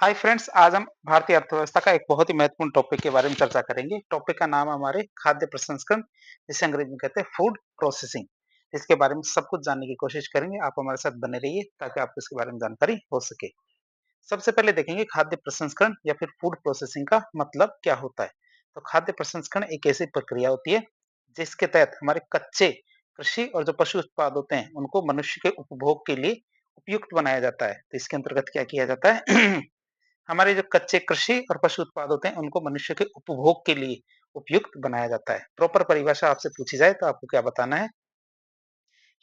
Hi friends, आज हम भारतीय अर्थव्यवस्था का एक बहुत ही महत्वपूर्ण टॉपिक के बारे में चर्चा करेंगे। टॉपिक का नाम है हमारे खाद्य प्रसंस्करण, जिसे अंग्रेजी में कहते हैं फूड प्रोसेसिंग। इसके बारे में सब कुछ जानने की कोशिश करेंगे। आप हमारे साथ बने रहिए ताकि आपको इसके बारे में जानकारी हो सके। सबसे पहले देखेंगे खाद्य प्रसंस्करण या फिर फूड प्रोसेसिंग का मतलब क्या होता है। तो खाद्य प्रसंस्करण एक ऐसी प्रक्रिया होती है जिसके तहत हमारे कच्चे कृषि और जो पशु उत्पाद होते हैं उनको मनुष्य के उपभोग के लिए उपयुक्त बनाया जाता है। तो इसके अंतर्गत क्या किया जाता है हमारे जो कच्चे कृषि और पशु उत्पाद होते हैं उनको मनुष्य के उपभोग के लिए उपयुक्त बनाया जाता है। प्रॉपर परिभाषा आपसे पूछी जाए तो आपको क्या बताना है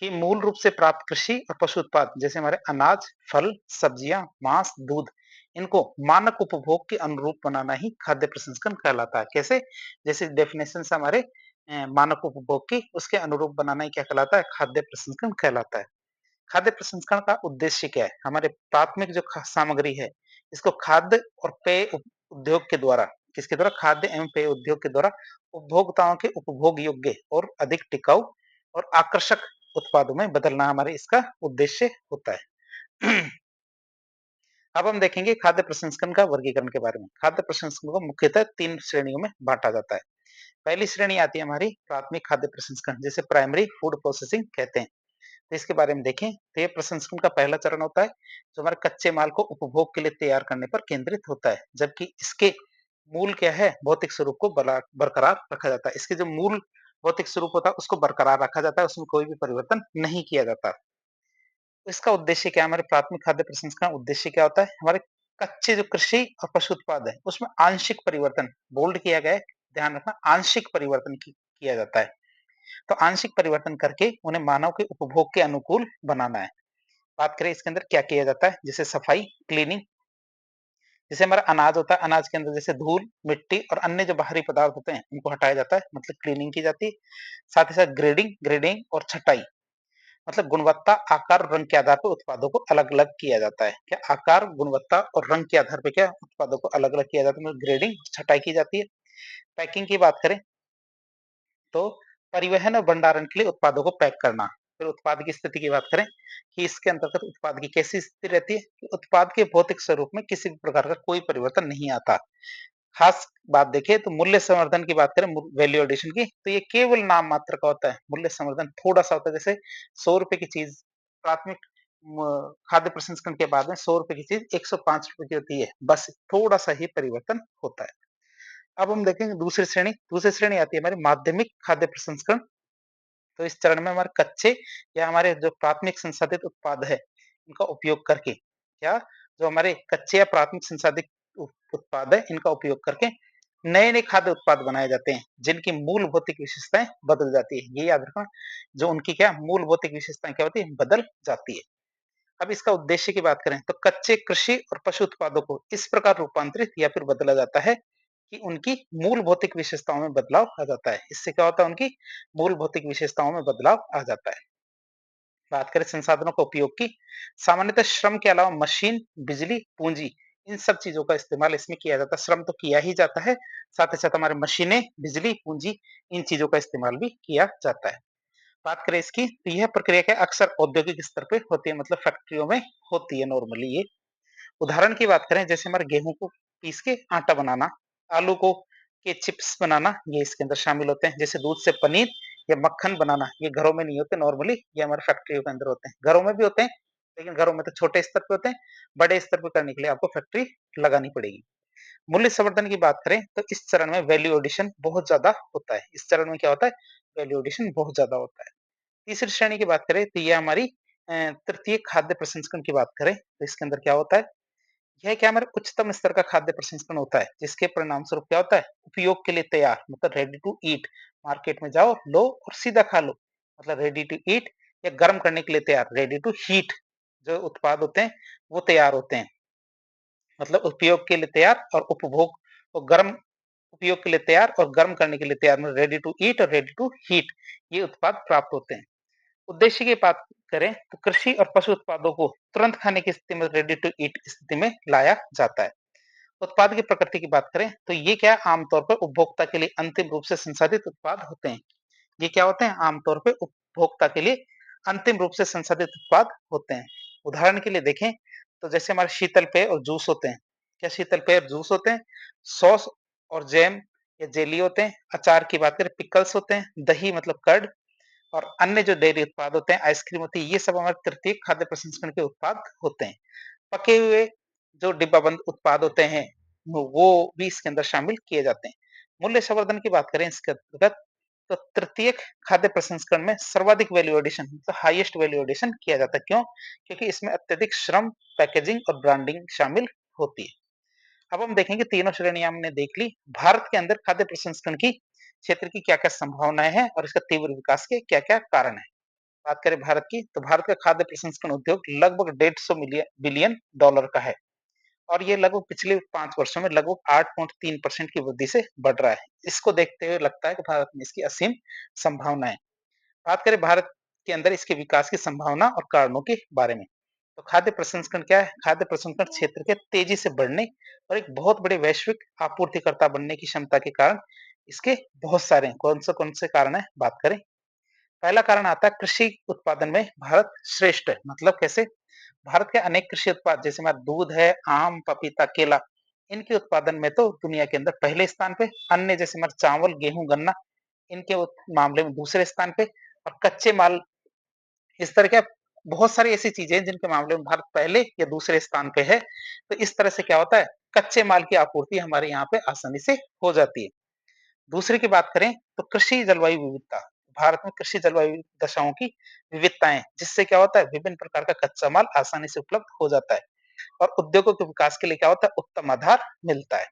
कि मूल रूप से प्राप्त कृषि और पशु उत्पाद जैसे हमारे अनाज, फल, सब्जियां, मांस, दूध, इनको मानक उपभोग के अनुरूप बनाना ही खाद्य प्रसंस्करण कहलाता है। कैसे? जैसे डेफिनेशन से हमारे मानक उपभोग की उसके अनुरूप बनाना ही क्या कहलाता है? खाद्य प्रसंस्करण कहलाता है। खाद्य प्रसंस्करण का उद्देश्य क्या है? हमारे प्राथमिक जो सामग्री है, इसको खाद्य और पेय उद्योग के द्वारा, किसके द्वारा? खाद्य एवं पेय उद्योग के द्वारा उपभोक्ताओं के उपभोग योग्य और अधिक टिकाऊ और आकर्षक उत्पादों में बदलना हमारे इसका उद्देश्य होता है। अब हम देखेंगे खाद्य प्रसंस्करण का वर्गीकरण के बारे में। खाद्य प्रसंस्करण को मुख्यतः 3 श्रेणियों में बाँटा जाता है। पहली श्रेणी आती है हमारी प्राथमिक खाद्य प्रसंस्करण, जिसे प्राइमरी फूड प्रोसेसिंग कहते हैं। तो इसके बारे में देखें तो ये प्रसंस्करण का पहला चरण होता है जो हमारे कच्चे माल को उपभोग के लिए तैयार करने पर केंद्रित होता है, जबकि इसके मूल क्या है? भौतिक स्वरूप को बरकरार रखा जाता है। इसके जो मूल भौतिक स्वरूप होता है उसको बरकरार रखा जाता है, उसमें कोई भी परिवर्तन नहीं किया जाता। तो इसका उद्देश्य क्या है? हमारे प्राथमिक खाद्य प्रसंस्करण उद्देश्य क्या होता है? हमारे कच्चे जो कृषि और पशु उत्पाद है उसमें आंशिक परिवर्तन, बोल्ड किया गया है, ध्यान रखना, आंशिक परिवर्तन किया जाता है। तो आंशिक परिवर्तन करके उन्हें मानव के उपभोग के अनुकूल बनाना है। बात करें इसके अंदर क्या किया जाता है, जैसे सफाई, क्लीनिंग, जैसे हमारा अनाज होता है, अनाज के अंदर जैसे धूल, मिट्टी और अन्य जो बाहरी पदार्थ होते हैं उनको हटाया जाता है, मतलब क्लीनिंग की जाती है। साथ ही साथ ग्रेडिंग ग्रेडिंग और छटाई, मतलब गुणवत्ता, आकार और रंग के आधार पर उत्पादों को अलग अलग किया जाता है। क्या? आकार, गुणवत्ता और रंग के आधार पर क्या उत्पादों को अलग अलग किया जाता है, मतलब ग्रेडिंग, छटाई की जाती है। पैकिंग की बात करें तो परिवहन और भंडारण के लिए उत्पादों को पैक करना। फिर उत्पाद की स्थिति की बात करें कि इसके अंतर्गत उत्पाद की कैसी स्थिति रहती है कि उत्पाद के भौतिक स्वरूप में किसी भी प्रकार का कोई परिवर्तन नहीं आता। खास बात देखें तो मूल्य संवर्धन की बात करें, वैल्यू एडिशन की, तो ये केवल नाम मात्र का होता है। मूल्य संवर्धन थोड़ा सा होता है, जैसे 100 रुपए की चीज प्राथमिक खाद्य प्रसंस्करण के बाद में 100 रुपए की चीज 105 रुपए की होती है, बस थोड़ा सा ही परिवर्तन होता है। अब हम देखेंगे दूसरी श्रेणी आती है हमारी माध्यमिक खाद्य प्रसंस्करण। तो इस चरण में हमारे कच्चे या हमारे जो प्राथमिक संसाधित उत्पाद है, इनका उपयोग करके क्या जो हमारे कच्चे या प्राथमिक संसाधित उत्पाद है, इनका उपयोग करके नए-नए खाद्य उत्पाद बनाए जाते हैं, जिनकी मूल भौतिक विशेषताएँ बदल जाती है। ये याद रखना, जो उनकी क्या मूल भौतिक विशेषताएँ क्या होती है? बदल जाती है। अब इसका उद्देश्य की बात करें तो कच्चे कृषि और पशु उत्पादों को इस प्रकार रूपांतरित या फिर बदला जाता है कि उनकी मूल भौतिक विशेषताओं में बदलाव आ जाता है। इससे क्या होता है? उनकी मूल भौतिक विशेषताओं में बदलाव आ जाता है। बात करें संसाधनों का उपयोग की, सामान्यतः श्रम के अलावा मशीन, बिजली, पूंजी, इन सब चीजों का इस्तेमाल इसमें किया जाता है। श्रम तो किया ही जाता है, साथ ही साथ हमारे मशीनें, बिजली, पूंजी, इन चीजों का इस्तेमाल भी किया जाता है। बात करें इसकी तो यह प्रक्रिया क्या अक्सर औद्योगिक स्तर पे होती है, मतलब फैक्ट्रियों में होती है नॉर्मली ये। उदाहरण की बात करें जैसे हमारे गेहूं को पीस के आटा बनाना, आलू को के चिप्स बनाना, ये इसके अंदर शामिल होते हैं। जैसे दूध से पनीर या मक्खन बनाना, ये घरों में नहीं होते नॉर्मली, ये हमारे फैक्ट्रियों के अंदर होते हैं। घरों में भी होते हैं लेकिन घरों में तो छोटे स्तर पे होते हैं, बड़े स्तर पे करने के लिए आपको फैक्ट्री लगानी पड़ेगी। मूल्य संवर्धन की बात करें तो इस चरण में वैल्यू एडिशन बहुत ज्यादा होता है। इस चरण में क्या होता है? वैल्यू एडिशन बहुत ज्यादा होता है। तीसरी श्रेणी की बात करें तो ये हमारी तृतीय खाद्य प्रसंस्करण की बात करें तो इसके अंदर क्या होता है? यह क्या हमारे उच्चतम स्तर का खाद्य प्रसंस्करण होता है, जिसके परिणाम स्वरूप क्या होता है? उपयोग के लिए तैयार, मतलब रेडी टू ईट। मार्केट में जाओ, लो और सीधा खा लो, मतलब रेडी टू ईट, या गर्म करने के लिए तैयार, रेडी टू हीट। जो उत्पाद होते हैं वो तैयार होते हैं, मतलब उपयोग के लिए तैयार और उपभोग और गर्म, उपयोग के लिए तैयार और गर्म करने के लिए तैयार, मतलब रेडी टू ईट और रेडी टू हीट, ये उत्पाद प्राप्त होते हैं। उद्देश्य की बात करें तो कृषि और पशु उत्पादों को तुरंत खाने की स्थिति में, रेडी टू ईट स्थिति में लाया जाता है। उत्पाद की प्रकृति की बात करें तो ये क्या आमतौर पर उपभोक्ता के लिए अंतिम रूप से संसाधित उत्पाद होते हैं। ये क्या होते हैं? आमतौर पर उपभोक्ता के लिए अंतिम रूप से संसाधित उत्पाद होते हैं। उदाहरण के लिए देखें तो जैसे हमारे शीतल पेय और जूस होते हैं, क्या शीतल पेय और जूस होते हैं, सॉस और जैम या जेली होते हैं, अचार की बात करें पिकल्स होते हैं, दही मतलब कर्ड और अन्य जो डेयरी उत्पाद होते हैं, आइसक्रीम होती है, ये सब हमारे तृतीयक खाद्य प्रसंस्करण के उत्पाद होते हैं। पके हुए जो डिब्बाबंद उत्पाद होते हैं, वो भी इसके अंदर शामिल किए जाते हैं। मूल्य संवर्धन की बात करें इसके अंतर्गत, तो तृतीयक खाद्य प्रसंस्करण में सर्वाधिक वैल्यू एडिशन मतलब हाईएस्ट वैल्यू एडिशन किया जाता है। क्यों? क्योंकि इसमें अत्यधिक श्रम, पैकेजिंग और ब्रांडिंग शामिल होती है। अब हम देखेंगे तीनों श्रेणियां हमने देख ली। भारत के अंदर खाद्य प्रसंस्करण की क्षेत्र की क्या-क्या संभावनाएं हैं और इसका तीव्र विकास के क्या-क्या कारण हैं। बात करें भारत की, तो भारत का खाद्य प्रसंस्करण उद्योग लगभग 150 मिलियन बिलियन डॉलर का है और ये लगभग पिछले 5 वर्षों में लगभग 8.3% की वृद्धि से बढ़ रहा है। इसको देखते हुए लगता है कि भारत में इसकी असीम संभावना है। बात करें भारत के अंदर इसके विकास की संभावना और कारणों के बारे में, तो खाद्य प्रसंस्करण क्या है? खाद्य प्रसंस्करण क्षेत्र के तेजी से बढ़ने और एक बहुत बड़े वैश्विक आपूर्तिकर्ता बनने की क्षमता के कारण इसके बहुत सारे कौन से कारण है बात करें। पहला कारण आता है कृषि उत्पादन में भारत श्रेष्ठ है। मतलब कैसे? भारत के अनेक कृषि उत्पाद जैसे हमारा दूध है, आम, पपीता, केला, इनके उत्पादन में तो दुनिया के अंदर पहले स्थान पे, अन्य जैसे हमारे चावल, गेहूं, गन्ना, इनके मामले में दूसरे स्थान पे और कच्चे माल, इस तरह के बहुत सारी ऐसी चीजें हैं जिनके मामले में भारत पहले या दूसरे स्थान पे है। तो इस तरह से क्या होता है, कच्चे माल की आपूर्ति हमारे यहाँ पे आसानी से हो जाती है। दूसरे की बात करें तो कृषि जलवायु विविधता, भारत में कृषि जलवायु दशाओं की विविधताएं, जिससे क्या होता है विभिन्न प्रकार का कच्चा माल आसानी से उपलब्ध हो जाता है और उद्योगों के विकास के लिए क्या होता है उत्तम आधार मिलता है।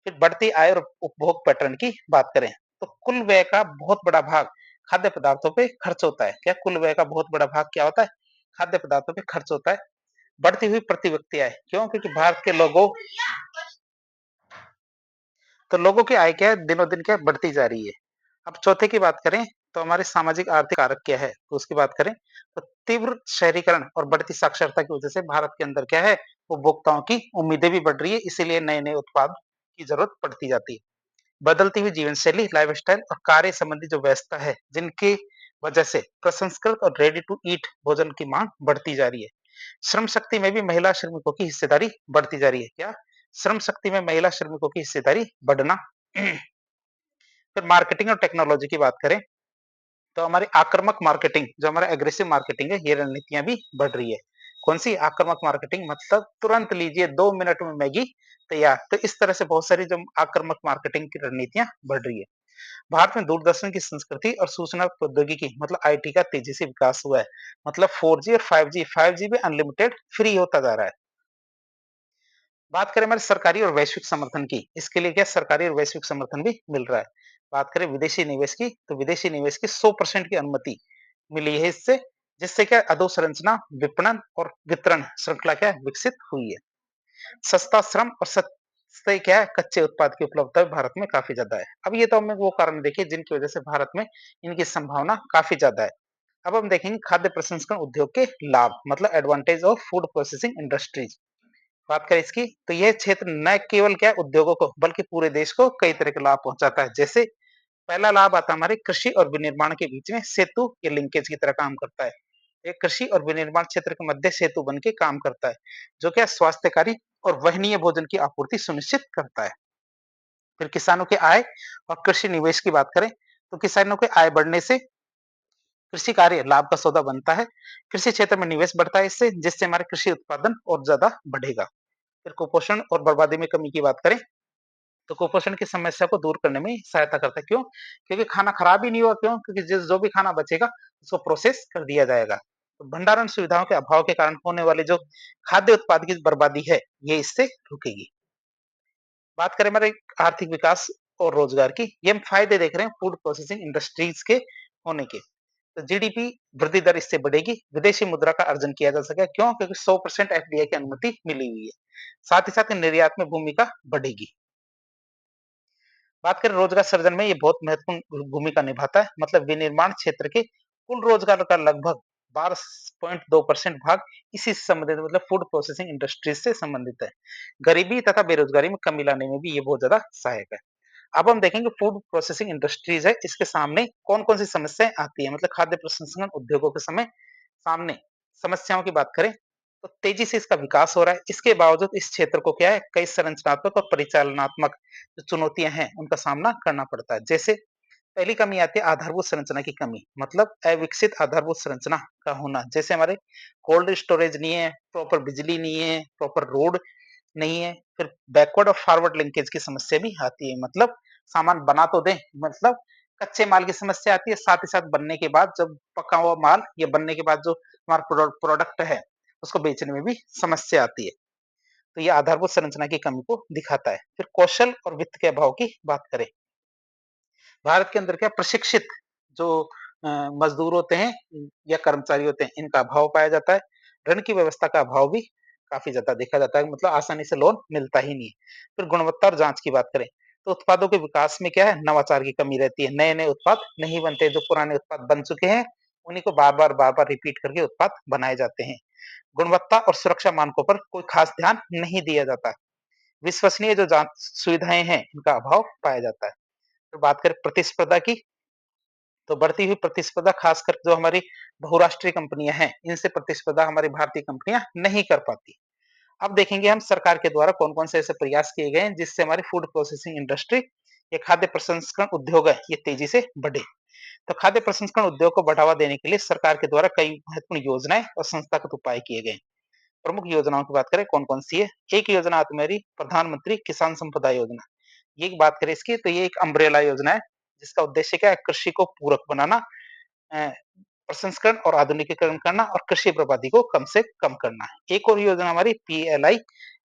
फिर बढ़ती आय और उपभोग पैटर्न की बात करें, तो कुल व्यय का बहुत बड़ा भाग खाद्य पदार्थों पे खर्च होता है। क्या कुल व्यय का बहुत बड़ा भाग क्या होता है? खाद्य पदार्थों पे खर्च होता है। बढ़ती हुई प्रति व्यक्ति आय, क्यों? क्योंकि भारत के लोगों तो लोगों की आय क्या है दिनों दिन क्या है बढ़ती जा रही है। अब चौथे की बात करें तो हमारे सामाजिक आर्थिक कारक क्या है, तो उसकी बात करें तो तीव्र शहरीकरण और बढ़ती साक्षरता की वजह से भारत के अंदर क्या है उपभोक्ताओं की उम्मीदें भी बढ़ रही है, इसीलिए नए नए उत्पाद की जरूरत पड़ती जाती है। बदलती हुई जीवन शैली, लाइफस्टाइल और कार्य संबंधी जो व्यस्तता है, जिनकी वजह से प्रसंस्कृत और रेडी टू ईट भोजन की मांग बढ़ती जा रही है। श्रम शक्ति में भी महिला श्रमिकों की हिस्सेदारी बढ़ती जा रही है। क्या? श्रम शक्ति में महिला श्रमिकों की हिस्सेदारी बढ़ना। फिर मार्केटिंग और टेक्नोलॉजी की बात करें, तो हमारी आक्रामक मार्केटिंग, जो हमारा एग्रेसिव मार्केटिंग है, ये रणनीतियां भी बढ़ रही है। कौन सी आक्रामक मार्केटिंग? मतलब तुरंत लीजिए 2 मिनट में मैगी तैयार। तो इस तरह से बहुत सारी जो आक्रामक मार्केटिंग की रणनीतियां बढ़ रही है। भारत में दूरदर्शन की संस्कृति और सूचना प्रौद्योगिकी मतलब आईटी का तेजी से विकास हुआ है। मतलब 4G और 5G भी अनलिमिटेड फ्री होता जा रहा है। बात करें हमारे सरकारी और वैश्विक समर्थन की, इसके लिए क्या सरकारी और वैश्विक समर्थन भी मिल रहा है। बात करें विदेशी निवेश की, तो विदेशी निवेश की 100% की अनुमति मिली है इससे, जिससे क्या अधोसंरचना, विपणन और वितरण श्रृंखला क्या है विकसित हुई है। सस्ता श्रम और सस्ते क्या है कच्चे उत्पाद की उपलब्धता भारत में काफी ज्यादा है। अब ये तो हमने वो कारण देखे जिनकी वजह से भारत में इनकी संभावना काफी ज्यादा है। अब हम देखेंगे खाद्य प्रसंस्करण उद्योग के लाभ मतलब advantage of food processing industries. बात करें इसकी, तो यह क्षेत्र न केवल क्या उद्योगों को बल्कि पूरे देश को कई तरह के लाभ पहुंचाता है। जैसे पहला लाभ आता है हमारे कृषि और विनिर्माण के बीच में सेतु या लिंकेज की तरह काम करता है। ये कृषि और विनिर्माण क्षेत्र के मध्य सेतु बन के काम करता है, जो क्या स्वास्थ्यकारी और वहनीय भोजन की आपूर्ति सुनिश्चित करता है। फिर किसानों के आय और कृषि निवेश की बात करें, तो किसानों के आय बढ़ने से कृषि कार्य लाभ का सौदा बनता है। कृषि क्षेत्र में निवेश बढ़ता है इससे, जिससे हमारे कृषि उत्पादन और ज्यादा बढ़ेगा। फिर कुपोषण और बर्बादी में कमी की बात करें, तो कुपोषण की समस्या को दूर करने में सहायता करता है। क्यों? क्योंकि खाना खराब ही नहीं हुआ। क्यों? क्योंकि जिस जो भी खाना बचेगा उसको प्रोसेस कर दिया जाएगा। तो भंडारण सुविधाओं के अभाव के कारण होने वाले जो खाद्य उत्पाद की बर्बादी है, ये इससे रुकेगी। बात करें हमारे आर्थिक विकास और रोजगार की, ये हम फायदे देख रहे हैं फूड प्रोसेसिंग इंडस्ट्रीज के होने के। तो जीडीपी वृद्धि दर इससे बढ़ेगी, विदेशी मुद्रा का अर्जन किया जा सकेगा। क्यों? क्योंकि 100% एफडीआई की अनुमति मिली हुई है। साथ ही साथ निर्यात में भूमिका बढ़ेगी। बात करें रोजगार सृजन में, ये बहुत महत्वपूर्ण भूमिका निभाता है। मतलब विनिर्माण क्षेत्र के कुल रोजगार का लगभग 12.2% भाग इसी से संबंधित मतलब फूड प्रोसेसिंग इंडस्ट्रीज से संबंधित है। गरीबी तथा बेरोजगारी में कमी लाने में भी ये बहुत ज्यादा सहायक है। अब हम देखेंगे फूड प्रोसेसिंग इंडस्ट्रीज है, इसके सामने कौन कौन सी समस्याएं आती है। मतलब खाद्य प्रसंस्करण उद्योगों के समय सामने समस्याओं की बात करें, तो तेजी से इसका विकास हो रहा है। इसके बावजूद इस क्षेत्र को क्या है, कई संरचनात्मक और परिचालनात्मक जो चुनौतियाँ हैं, उनका सामना करना पड़ता है। जैसे पहली कमी आती है आधारभूत संरचना की कमी, मतलब अविकसित आधारभूत संरचना का होना। जैसे हमारे कोल्ड स्टोरेज नहीं है, प्रॉपर बिजली नहीं है, प्रॉपर रोड नहीं है, फिर बैकवर्ड और फॉरवर्ड लिंकेज की समस्या भी आती है। मतलब सामान बना तो दें, मतलब कच्चे माल की समस्या आती है, साथ ही साथ बनने के बाद जब पका हुआ माल या बनने के बाद जो हमारा प्रोडक्ट है, उसको बेचने में भी समस्या आती है। तो ये आधारभूत संरचना की कमी को दिखाता है। फिर कौशल और वित्त के अभाव की बात करें, भारत के अंदर क्या प्रशिक्षित जो मजदूर होते हैं या कर्मचारी होते हैं, इनका अभाव पाया जाता है। ऋण की व्यवस्था का अभाव भी काफ़ी ज़्यादा देखा जाता है, मतलब आसानी से लोन मिलता ही नहीं है। फिर गुणवत्ता और जाँच की बात करें, तो उत्पादों के विकास में क्या है, नवाचार की कमी रहती है। नए-नए उत्पाद नहीं बनते, जो पुराने उत्पाद बन चुके हैं, उन्हीं को बार-बार रिपीट करके उत्पाद बनाए जाते हैं। गुणवत्ता और सुरक्षा मानकों पर कोई खास ध्यान नहीं दिया जाता। विश्वसनीय जो जाँच सुविधाएँ हैं, इनका अभाव पाया जाता है। तो बात करें प्रतिस्पर्धा की, तो बढ़ती हुई प्रतिस्पर्धा खासकर जो हमारी बहुराष्ट्रीय कंपनियां हैं, इनसे प्रतिस्पर्धा हमारी भारतीय कंपनियां नहीं कर पाती। अब देखेंगे हम सरकार के द्वारा कौन कौन से ऐसे प्रयास किए गए हैं जिससे हमारी फूड प्रोसेसिंग इंडस्ट्री या खाद्य प्रसंस्करण उद्योग है, ये तेजी से बढ़े। तो खाद्य प्रसंस्करण उद्योग को बढ़ावा देने के लिए सरकार के द्वारा कई महत्वपूर्ण योजनाएं और संस्थागत उपाय किए गए हैं। प्रमुख योजनाओं की बात करें कौन कौन सी है, एक योजना आती है मेरी प्रधानमंत्री किसान संपदा योजना। ये एक बात करें इसकी, तो ये एक अम्ब्रेला योजना है जिसका उद्देश्य क्या है, कृषि को पूरक बनाना, अ, प्रसंस्करण और आधुनिकीकरण करना और कृषि बर्बादी को कम से कम करना है। एक और योजना हमारी पीएलआई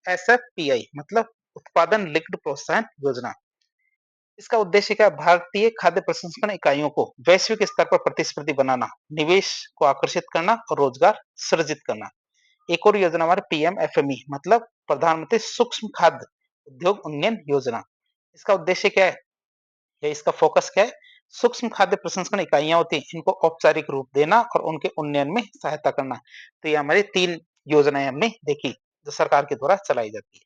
एसएफपीआई, मतलब उत्पादन लिंक्ड प्रोत्साहन योजना। इसका उद्देश्य क्या है, भारतीय खाद्य प्रसंस्करण इकाइयों को वैश्विक स्तर पर प्रतिस्पर्धी बनाना, निवेश को आकर्षित करना और रोजगार सृजित करना। एक और योजना हमारे पीएमएफएमई, मतलब प्रधानमंत्री सूक्ष्म खाद्य उद्योग उन्नयन योजना। इसका उद्देश्य क्या है या इसका फोकस क्या है, सूक्ष्म खाद्य प्रसंस्करण इकाइयां होती हैं, इनको औपचारिक रूप देना और उनके उन्नयन में सहायता करना। तो ये हमारी 3 योजनाएं हमने देखी, जो सरकार के द्वारा चलाई जाती है।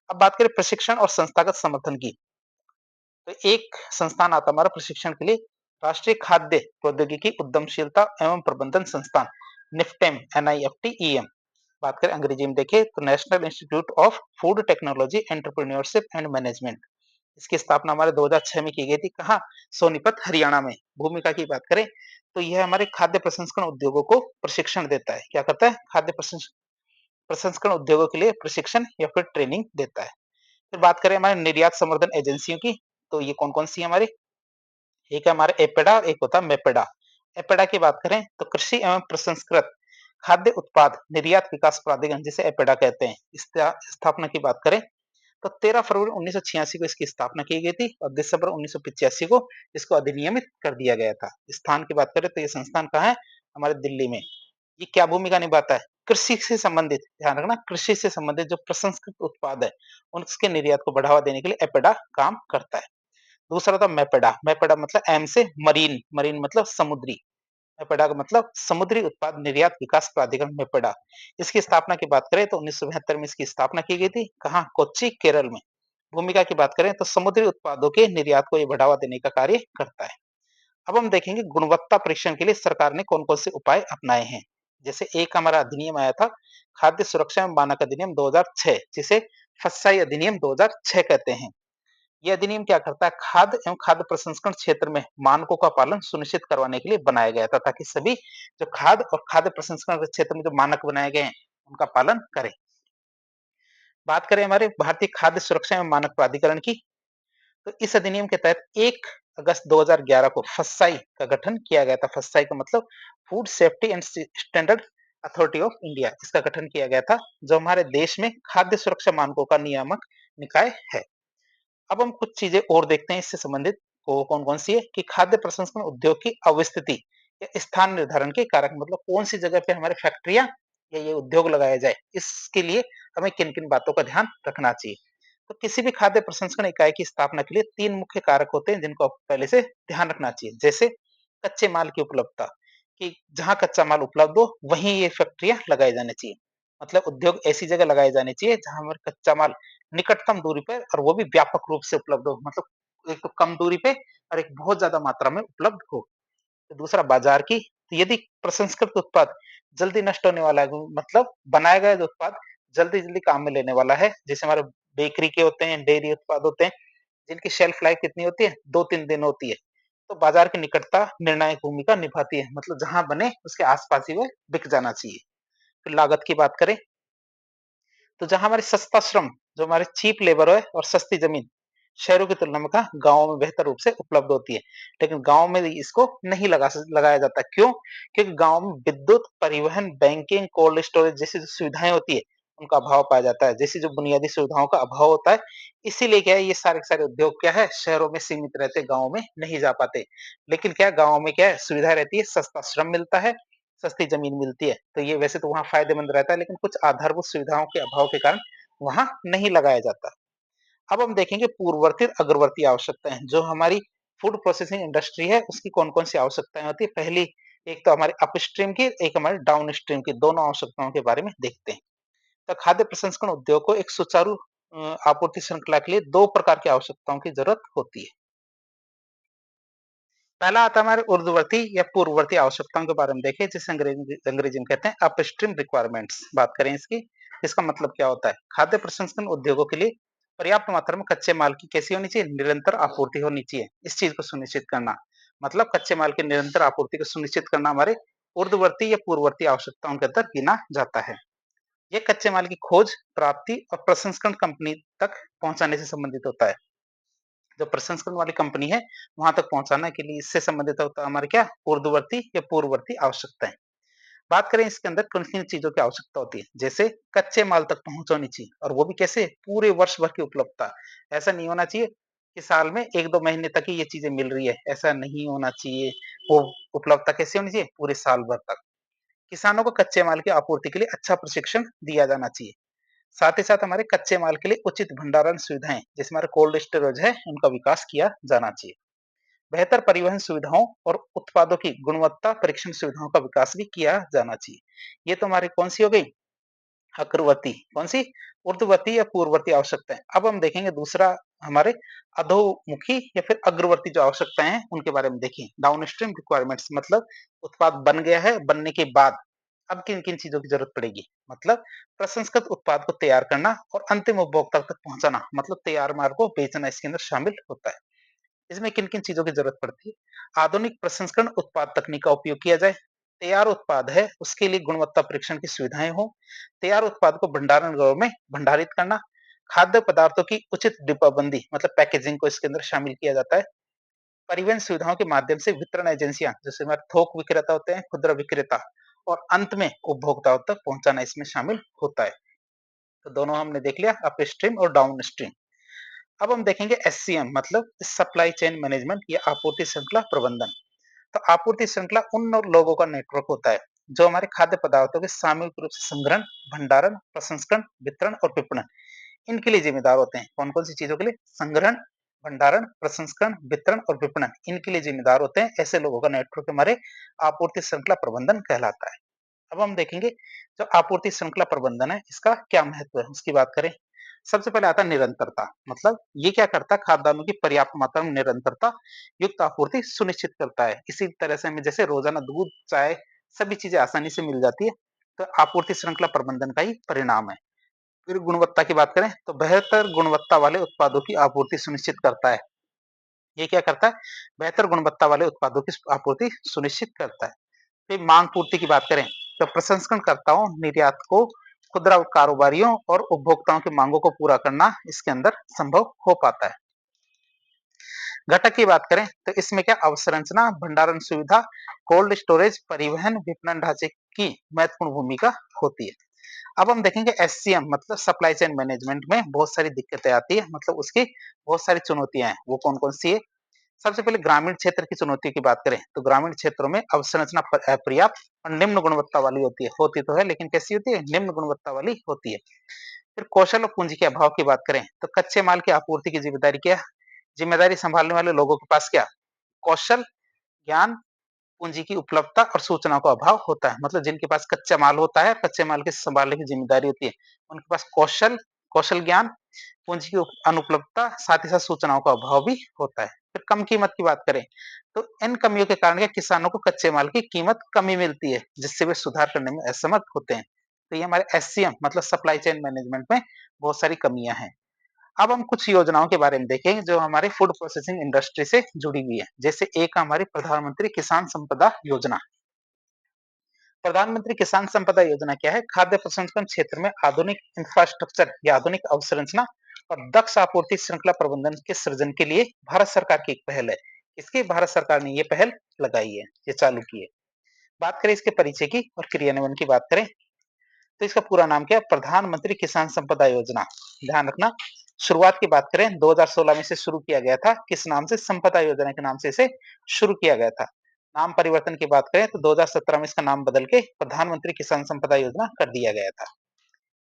अब बात करें प्रशिक्षण और संस्थागत समर्थन की, तो एक संस्थान आता है हमारा प्रशिक्षण के लिए, राष्ट्रीय खाद्य प्रौद्योगिकी उद्यमशीलता एवं प्रबंधन संस्थान, निफ्टेम, NIFTEM। बात करें अंग्रेजी में देखें तो national institute of food technology entrepreneurship and management. इसकी स्थापना हमारे 2006 में की गई थी। कहाँ? सोनीपत, हरियाणा में। भूमिका की बात करें तो यह हमारे खाद्य प्रसंस्करण उद्योगों को प्रशिक्षण देता है। क्या करता है? खाद्य प्रसंस्करण उद्योगों के लिए प्रशिक्षण या फिर ट्रेनिंग देता है। फिर बात करें हमारे निर्यात संवर्धन एजेंसियों की, तो ये कौन-कौन सी है हमारी? एक है हमारे एपेडा और एक होता है मेपेडा। एपेडा की बात करें तो कृषि एवं प्रसंस्कृत खाद्य उत्पाद निर्यात विकास प्राधिकरण, जिसे एपेडा कहते हैं। स्थापना की बात करें तो 13 फरवरी 1986 को इसकी स्थापना की गई थी और दिसंबर 1985 को इसको अधिनियमित कर दिया गया था। स्थान की बात करें तो ये संस्थान कहाँ है? हमारे दिल्ली में। ये क्या भूमिका निभाता है? कृषि से संबंधित, ध्यान रखना, कृषि से संबंधित जो प्रसंस्कृत उत्पाद है, उसके निर्यात को बढ़ावा देने के लिए एपेडा काम करता है। दूसरा था मेपेडा। मेपेडा मतलब एम से मरीन, मरीन मतलब समुद्री। मेपेडा का मतलब समुद्री उत्पाद निर्यात विकास प्राधिकरण, मेपेडा। इसकी स्थापना की बात करें तो 1972 में इसकी स्थापना की गई थी। कहाँ? कोच्चि, केरल में। भूमिका की बात करें तो समुद्री उत्पादों के निर्यात को ये बढ़ावा देने का कार्य करता है। अब हम देखेंगे गुणवत्ता परीक्षण के लिए सरकार ने कौन-कौन से उपाय अपनाए हैं। जैसे एक हमारा अधिनियम आया था, खाद्य सुरक्षा एवं मानक अधिनियम 2006, जिसे फस्साई अधिनियम 2006 कहते हैं। ये अधिनियम क्या करता है, खाद्य एवं खाद्य प्रसंस्करण क्षेत्र में मानकों का पालन सुनिश्चित करवाने के लिए बनाया गया था, ताकि सभी जो खाद्य और खाद्य प्रसंस्करण के क्षेत्र में जो मानक बनाए गए हैं, उनका पालन करें। बात करें हमारे भारतीय खाद्य सुरक्षा एवं मानक प्राधिकरण की, तो इस अधिनियम के तहत 1 अगस्त 2011 को फस्साई का गठन किया गया था। फस्साई का मतलब food safety and standard authority of India, इसका गठन किया गया था, जो हमारे देश में खाद्य सुरक्षा मानकों का नियामक निकाय है। अब हम कुछ चीजें और देखते हैं इससे संबंधित, वो कौन-कौन सी है कि खाद्य प्रसंस्करण उद्योग की अवस्थिति या स्थान निर्धारण के कारक, मतलब कौन सी जगह पे हमारे फैक्ट्रियां या ये उद्योग लगाया जाए, इसके लिए हमें किन-किन बातों का ध्यान रखना चाहिए। तो किसी भी खाद्य प्रसंस्करण इकाई की स्थापना के लिए 3 मुख्य कारक होते हैं जिनको आपको पहले से ध्यान रखना चाहिए। जैसे कच्चे माल की उपलब्धता, कि जहाँ कच्चा माल उपलब्ध हो वहीं ये फैक्ट्रियां लगाई जानी चाहिए। मतलब उद्योग ऐसी जगह लगाए जाने चाहिए जहाँ हमारे कच्चा माल निकटतम दूरी पर और वो भी व्यापक रूप से उपलब्ध हो, मतलब एक तो कम दूरी पे और एक बहुत ज्यादा मात्रा में उपलब्ध हो। तो दूसरा बाजार की तो यदि प्रसंस्कृत उत्पाद जल्दी नष्ट होने वाला है, मतलब बनाया गया जो उत्पाद जल्दी-जल्दी काम में लेने वाला है, जैसे हमारे बेकरी के होते हैं, डेयरी उत्पाद होते हैं, जिनकी शेल्फ लाइफ कितनी होती है? 2-3 दिन होती है। तो बाजार की निकटता निर्णायक भूमिका निभाती है, मतलब जहाँ बने उसके आस-पास ही वह बिक जाना चाहिए। फिर लागत की बात करें, तो जहाँ हमारी सस्ता श्रम, जो हमारी चीप लेबर है और सस्ती ज़मीन, शहरों की तुलना में कहाँ गाँव में बेहतर रूप से उपलब्ध होती है। लेकिन गाँव में इसको नहीं लगाया जाता। क्यों? क्योंकि गाँव में विद्युत, परिवहन, बैंकिंग, कोल्ड स्टोरेज जैसी जो सुविधाएँ होती है, उनका अभाव पाया जाता है। जैसी जो बुनियादी सुविधाओं का अभाव होता है, इसीलिए क्या है ये सारे के सारे उद्योग क्या है शहरों में सीमित रहते, गाँव में नहीं जा पाते। लेकिन क्या गाँव में क्या है सुविधा रहती है, सस्ता श्रम मिलता है, सस्ती ज़मीन मिलती है, तो ये वैसे तो वहाँ फ़ायदेमंद रहता है, लेकिन कुछ आधारभूत सुविधाओं के अभाव के कारण वहाँ नहीं लगाया जाता। अब हम देखेंगे पूर्ववर्ती, अग्रवर्ती आवश्यकताएँ, जो हमारी फूड प्रोसेसिंग इंडस्ट्री है, उसकी कौन-कौन सी आवश्यकताएँ होती है। पहली, एक तो हमारी अपस्ट्रीम की, एक हमारी डाउनस्ट्रीम की, दोनों आवश्यकताओं के बारे में देखते हैं। तो खाद्य प्रसंस्करण उद्योग को एक सुचारू आपूर्ति श्रृंखला के लिए 2 प्रकार की आवश्यकताओं की ज़रूरत होती है। पहला आता है हमारे ऊर्ध्ववर्ती या पूर्ववर्ती आवश्यकताओं के बारे में देखें, जिसे अंग्रेजी में कहते हैं अपस्ट्रीम रिक्वायरमेंट्स। बात करें इसकी, इसका मतलब क्या होता है? खाद्य प्रसंस्करण उद्योगों के लिए पर्याप्त मात्रा में कच्चे माल की कैसी होनी चाहिए? निरंतर आपूर्ति होनी चाहिए। इस चीज को सुनिश्चित करना, मतलब कच्चे माल की निरंतर आपूर्ति को सुनिश्चित करना हमारे ऊर्ध्ववर्ती या पूर्ववर्ती आवश्यकताओं के अंदर गिना जाता है। ये कच्चे माल की खोज, प्राप्ति और प्रसंस्करण कंपनी तक पहुंचाने से संबंधित होता है। जो प्रसंस्करण वाली कंपनी है, वहाँ तक पहुँचाने के लिए इससे संबंधित होता है हमारे क्या ऊर्ध्ववर्ती या पूर्ववर्ती आवश्यकताएँ। बात करें इसके अंदर किन-किन चीज़ों की आवश्यकता होती है, जैसे कच्चे माल तक पहुँच होनी चाहिए और वो भी कैसे पूरे वर्ष भर की उपलब्धता। ऐसा नहीं होना चाहिए कि साल में 1-2 महीने तक ही ये चीज़ें मिल रही है, ऐसा नहीं होना चाहिए। वो उपलब्धता कैसी होनी चाहिए? पूरे साल भर तक। किसानों को कच्चे माल की आपूर्ति के लिए अच्छा प्रशिक्षण दिया जाना चाहिए। साथ ही साथ हमारे कच्चे माल के लिए उचित भंडारण सुविधाएँ, जैसे हमारे कोल्ड स्टोरेज है, उनका विकास किया जाना चाहिए। बेहतर परिवहन सुविधाओं और उत्पादों की गुणवत्ता परीक्षण सुविधाओं का विकास भी किया जाना चाहिए। ये तो हमारी कौन-सी हो गई? अग्रवर्ती, कौन-सी? ऊर्ध्ववर्ती या पूर्ववर्ती आवश्यकताएँ। अब हम देखेंगे दूसरा हमारे अधोमुखी या फिर अग्रवर्ती जो आवश्यकताएँ हैं, उनके बारे में देखिए। डाउनस्ट्रीम रिक्वायरमेंट्स, मतलब उत्पाद बन गया है, बनने के बाद अब किन-किन चीज़ों की ज़रूरत पड़ेगी? मतलब प्रसंस्कृत उत्पाद को तैयार करना और अंतिम उपभोक्ता तक पहुँचाना, मतलब तैयार माल को बेचना इसके अंदर शामिल होता है। इसमें किन-किन चीज़ों की ज़रूरत पड़ती है? आधुनिक प्रसंस्करण उत्पाद तकनीक का उपयोग किया जाए। तैयार उत्पाद है, उसके लिए गुणवत्ता परीक्षण की सुविधाएँ हों। तैयार उत्पाद को भंडारण गृहों में भंडारित करना। खाद्य पदार्थों की उचित डिब्बाबंदी, मतलब पैकेजिंग को इसके अंदर शामिल किया जाता है। परिवहन सुविधाओं के माध्यम से वितरण एजेंसियाँ, जैसे हमारे थोक विक्रेता होते हैं, खुदरा विक्रेता और अंत में उपभोक्ताओं तक पहुँचाना इसमें शामिल होता है। तो दोनों हमने देख लिया, अपस्ट्रीम और डाउनस्ट्रीम। अब हम देखेंगे एससीएम, मतलब सप्लाई चेन मैनेजमेंट या आपूर्ति श्रृंखला प्रबंधन। तो आपूर्ति श्रृंखला उन लोगों का नेटवर्क होता है जो हमारे खाद्य पदार्थों के सामूहिक रूप से संग्रहण, भंडारण, प्रसंस्करण, वितरण और विपणन इनके लिए जिम्मेदार होते हैं। कौन कौन सी चीजों के लिए? संग्रहण, भंडारण, प्रसंस्करण, वितरण और विपणन इनके लिए जिम्मेदार होते हैं। ऐसे लोगों का नेटवर्क हमारे आपूर्ति श्रृंखला प्रबंधन कहलाता है। अब हम देखेंगे जो आपूर्ति श्रृंखला प्रबंधन है, इसका क्या महत्व है उसकी बात करें। सबसे पहले आता है निरंतरता, मतलब ये क्या करता है? खाद्यान्नों की पर्याप्त मात्रा में निरंतरता युक्त आपूर्ति सुनिश्चित करता है। इसी तरह से हमें जैसे रोजाना दूध, चाय, सभी चीजें आसानी से मिल जाती है, तो आपूर्ति श्रृंखला प्रबंधन का ही परिणाम है। फिर गुणवत्ता की बात करें तो बेहतर गुणवत्ता वाले उत्पादों की आपूर्ति सुनिश्चित करता है। ये क्या करता है? बेहतर गुणवत्ता वाले उत्पादों की आपूर्ति सुनिश्चित करता है। फिर मांग पूर्ति की बात करें तो प्रसंस्करणकर्ताओं, निर्यातकों, खुदरा कारोबारियों और उपभोक्ताओं की मांगों को पूरा करना इसके अंदर संभव हो पाता है। घटक की बात करें तो इसमें क्या अवसंरचना, भंडारण सुविधा, कोल्ड स्टोरेज, परिवहन, विपणन ढांचे की महत्वपूर्ण भूमिका होती है। अब हम देखेंगे एससीएम, मतलब सप्लाई चेन मैनेजमेंट में बहुत सारी दिक्कतें आती है, मतलब उसकी बहुत सारी चुनौतियां हैं। वो कौन कौन सी है? सबसे पहले ग्रामीण क्षेत्र की चुनौती की बात करें तो ग्रामीण क्षेत्रों में अवसंरचना अपर्याप्त और निम्न गुणवत्ता वाली होती तो है, लेकिन कैसी होती है? निम्न गुणवत्ता वाली होती है। फिर कौशल और पूंजी के अभाव की बात करें तो कच्चे माल की आपूर्ति की जिम्मेदारी क्या? जिम्मेदारी संभालने वाले लोगों के पास क्या कौशल, ज्ञान, पूंजी की उपलब्धता और सूचनाओं का अभाव होता है। मतलब जिनके पास कच्चा माल होता है, कच्चे माल के संभालने की जिम्मेदारी होती है, उनके पास कौशल, कौशल ज्ञान, पूंजी की अनुपलब्धता, साथ ही साथ सूचनाओं का अभाव भी होता है। फिर कम कीमत की बात करें, तो इन कमियों के कारण क्या किसानों को कच्चे माल की कीमत कमी मिलती है, जिससे वे सुधार करने में असमर्थ होते हैं। तो ये हमारे एससीएम मतलब सप्लाई चेन मैनेजमेंट में बहुत सारी कमियाँ हैं। अब हम कुछ योजनाओं के बारे में देखेंगे जो हमारे फूड प्रोसेसिंग इंडस्ट्री से जुड़ी हुई है। जैसे एक हमारी प्रधानमंत्री किसान संपदा योजना। प्रधानमंत्री किसान संपदा योजना क्या है? खाद्य प्रसंस्करण क्षेत्र में आधुनिक इंफ्रास्ट्रक्चर या आधुनिक अवसंरचना और दक्ष आपूर्ति श्रृंखला प्रबंधन के सृजन के लिए भारत सरकार की एक पहल है। इसकी भारत सरकार ने ये पहल लगाई है, ये चालू की है। बात करें इसके परिचय की और क्रियान्वयन की बात करें, तो इसका पूरा नाम क्या है? प्रधानमंत्री किसान संपदा योजना। ध्यान रखना, शुरुआत की बात करें 2016 में इसे शुरू किया गया था। किस नाम से? संपदा योजना के नाम से इसे शुरू किया गया था। नाम परिवर्तन की बात करें तो 2017 में इसका नाम बदल के प्रधानमंत्री किसान संपदा योजना कर दिया गया था।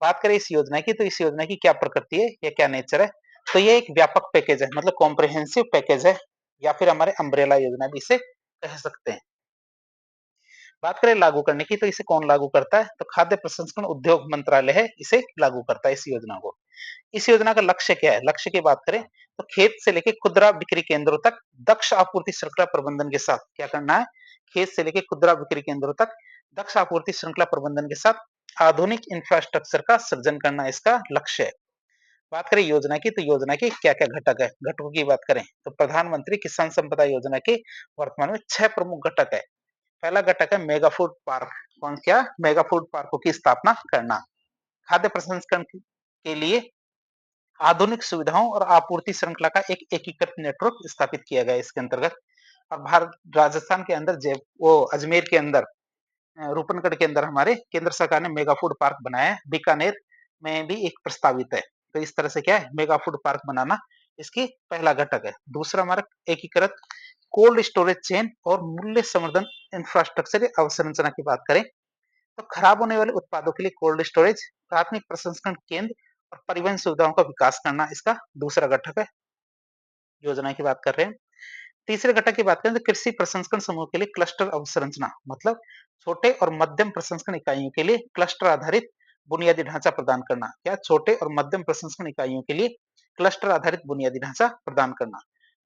बात करें इस योजना की, तो इस योजना की क्या प्रकृति है या क्या नेचर है? तो ये एक व्यापक पैकेज है, मतलब कॉम्प्रिहेंसिव पैकेज है, या फिर हमारे अम्ब्रेला योजना भी इसे कह सकते हैं। बात करें लागू करने की, तो इसे कौन लागू करता है? तो खाद्य प्रसंस्करण उद्योग मंत्रालय है, इसे लागू करता है इस योजना को। इस योजना का लक्ष्य क्या है? लक्ष्य की बात करें तो खेत से लेके खुदरा बिक्री केंद्रों तक दक्ष आपूर्ति श्रृंखला प्रबंधन के साथ क्या करना है? खेत से लेके खुदरा बिक्री केंद्रों तक दक्ष आपूर्ति श्रृंखला प्रबंधन के साथ आधुनिक इंफ्रास्ट्रक्चर का सृजन करना इसका लक्ष्य है। बात करें योजना की, तो योजना के क्या-क्या घटक है? घटकों की बात करें तो प्रधानमंत्री किसान संपदा योजना के वर्तमान में 6 प्रमुख घटक है। पहला घटक है मेगा फूड पार्क। कौन क्या? मेगा फूड पार्कों की स्थापना करना। खाद्य प्रसंस्करण के लिए आधुनिक सुविधाओं और आपूर्ति श्रृंखला का एक एकीकृत नेटवर्क स्थापित किया गया है इसके अंतर्गत। और भारत राजस्थान के अंदर जय वो अजमेर के अंदर रूपनगढ़ के अंदर हमारे केंद्र सरकार ने मेगा फूड पार्क बनाया है। बीकानेर में भी एक प्रस्तावित है। तो इस तरह से क्या है? मेगा फूड पार्क बनाना इसकी पहला घटक है। दूसरा हमारा एकीकृत कोल्ड स्टोरेज चेन और मूल्य संवर्धन इंफ्रास्ट्रक्चर या अवसंरचना की बात करें तो खराब होने वाले उत्पादों के लिए कोल्ड स्टोरेज, प्राथमिक प्रसंस्करण केंद्र और परिवहन सुविधाओं का विकास करना इसका दूसरा घटक है। योजना की बात कर रहे हैं। तीसरे घटक की बात करें तो कृषि प्रसंस्करण समूह के लिए क्लस्टर अवसंरचना, मतलब छोटे और मध्यम प्रसंस्करण इकाइयों के लिए क्लस्टर आधारित बुनियादी ढांचा प्रदान करना। क्या? छोटे और मध्यम प्रसंस्करण इकाइयों के लिए क्लस्टर आधारित बुनियादी ढांचा प्रदान करना।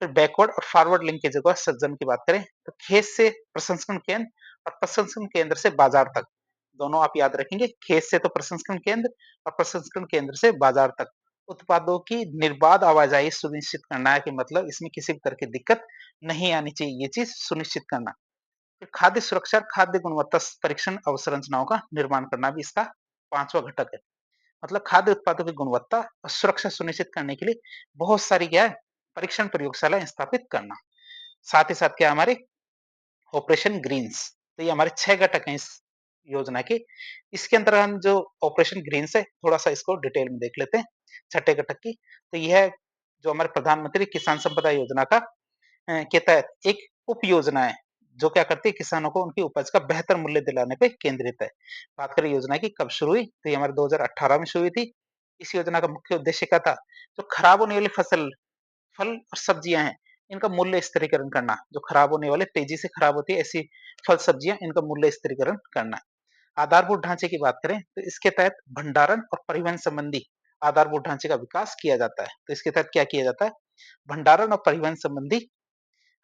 फिर बैकवर्ड और फॉरवर्ड लिंकेज का सृजन की बात करें तो खेत से प्रसंस्करण केंद्र और प्रसंस्करण केंद्र से बाजार तक, दोनों आप याद रखेंगे। खेत से तो प्रसंस्करण केंद्र और प्रसंस्करण केंद्र से बाजार तक उत्पादों की निर्बाध आवाजाही सुनिश्चित करना है, कि मतलब इसमें किसी भी तरह की दिक्कत नहीं आनी चाहिए, ये चीज सुनिश्चित करना। फिर खाद्य सुरक्षा और खाद्य गुणवत्ता परीक्षण अवसंरचनाओं का निर्माण करना भी इसका पांचवा घटक है। मतलब खाद्य उत्पादों की गुणवत्ता और सुरक्षा सुनिश्चित करने के लिए बहुत सारी क्या है? परीक्षण प्रयोगशाला स्थापित करना। साथ ही साथ क्या हमारे ऑपरेशन ग्रीन्स। तो ये हमारे 6 घटक हैं इस योजना के। इसके अंदर हम जो ऑपरेशन ग्रीन्स है, थोड़ा-सा इसको डिटेल में देख लेते हैं, छठे घटक की। तो यह जो हमारे प्रधानमंत्री किसान संपदा योजना का के तहत एक उप योजना है, जो क्या करती है? किसानों को उनकी उपज का बेहतर मूल्य दिलाने पे केंद्रित है। बात करें योजना की कब शुरू हुई? तो ये हमारे 2018 में शुरू हुई थी। इस योजना का मुख्य उद्देश्य क्या था? जो खराब होने वाली फसल फल और सब्जियाँ हैं, इनका मूल्य स्थिरीकरण करना। जो खराब होने वाले, तेज़ी से खराब होती है ऐसी फल-सब्जियाँ, इनका मूल्य स्थिरीकरण करना। आधारभूत ढांचे की बात करें, तो इसके तहत भंडारण और परिवहन संबंधी आधारभूत ढांचे का विकास किया जाता है। तो इसके तहत क्या किया जाता है? भंडारण और परिवहन संबंधी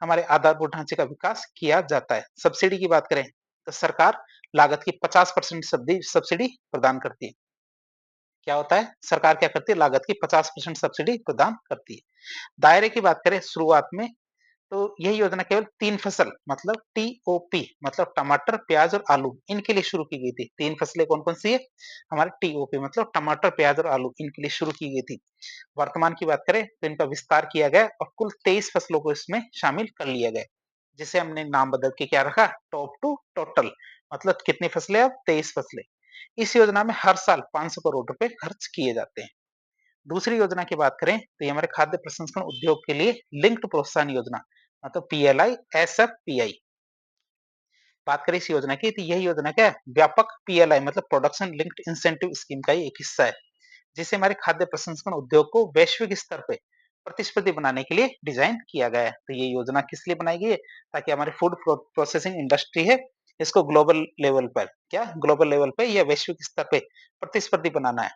हमारे आधारभूत ढांचे का विकास किया जाता है। सब्सिडी की बात करें, तो सरकार लागत की 50% सब्सिडी प्रदान करती है। क्या होता है? सरकार क्या करती है? लागत की 50% सब्सिडी प्रदान करती है। दायरे की बात करें शुरुआत में, तो यह योजना केवल 3 फसल मतलब टीओपी मतलब टमाटर, प्याज और आलू, इनके लिए शुरू की गई थी। 3 फसलें कौन-कौन सी है? हमारे टीओपी मतलब टमाटर, प्याज और आलू, इनके लिए शुरू की गई थी। वर्तमान की बात करें तो इनका विस्तार किया गया और कुल 23 फसलों को इसमें शामिल कर लिया गया, जिसे हमने नाम बदल के क्या रखा? Top to total. मतलब कितनी फसलें? अब 23 फसलें। इस योजना में हर साल 500 करोड़ रुपए खर्च किए जाते हैं। दूसरी योजना की बात करें तो ये हमारे खाद्य प्रसंस्करण उद्योग के लिए लिंक्ड प्रोत्साहन योजना, मतलब पीएलआई एसएफपीआई। बात करें इस योजना की, तो यह योजना क्या है? व्यापक पीएलआई मतलब प्रोडक्शन लिंक्ड इंसेंटिव स्कीम का ही एक हिस्सा है, जिसे हमारे खाद्य प्रसंस्करण उद्योग को वैश्विक स्तर पे प्रतिस्पर्धी बनाने के लिए डिजाइन किया गया है। तो ये योजना किस लिए बनाई गई है? ताकि हमारी फूड प्रोसेसिंग इंडस्ट्री है, इसको ग्लोबल लेवल पर क्या ग्लोबल लेवल पे या वैश्विक स्तर पे प्रतिस्पर्धी बनाना है।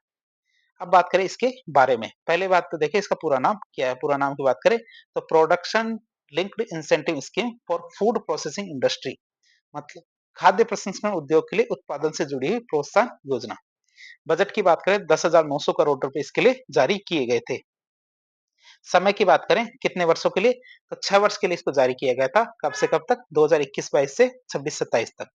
अब बात करें इसके बारे में। पहले बात तो देखिए इसका पूरा नाम क्या है? पूरा नाम की बात करें तो production linked incentive scheme for food processing industry, मतलब खाद्य प्रसंस्करण उद्योग के लिए उत्पादन से जुड़ी हुई प्रोत्साहन योजना। बजट की बात करें 10,900 करोड़ रुपए इसके लिए जारी किए गए थे। समय की बात करें कितने वर्षों के लिए, तो 6 वर्ष के लिए इसको जारी किया गया था। कब से कब तक, 2021-22 से 26-27 तक।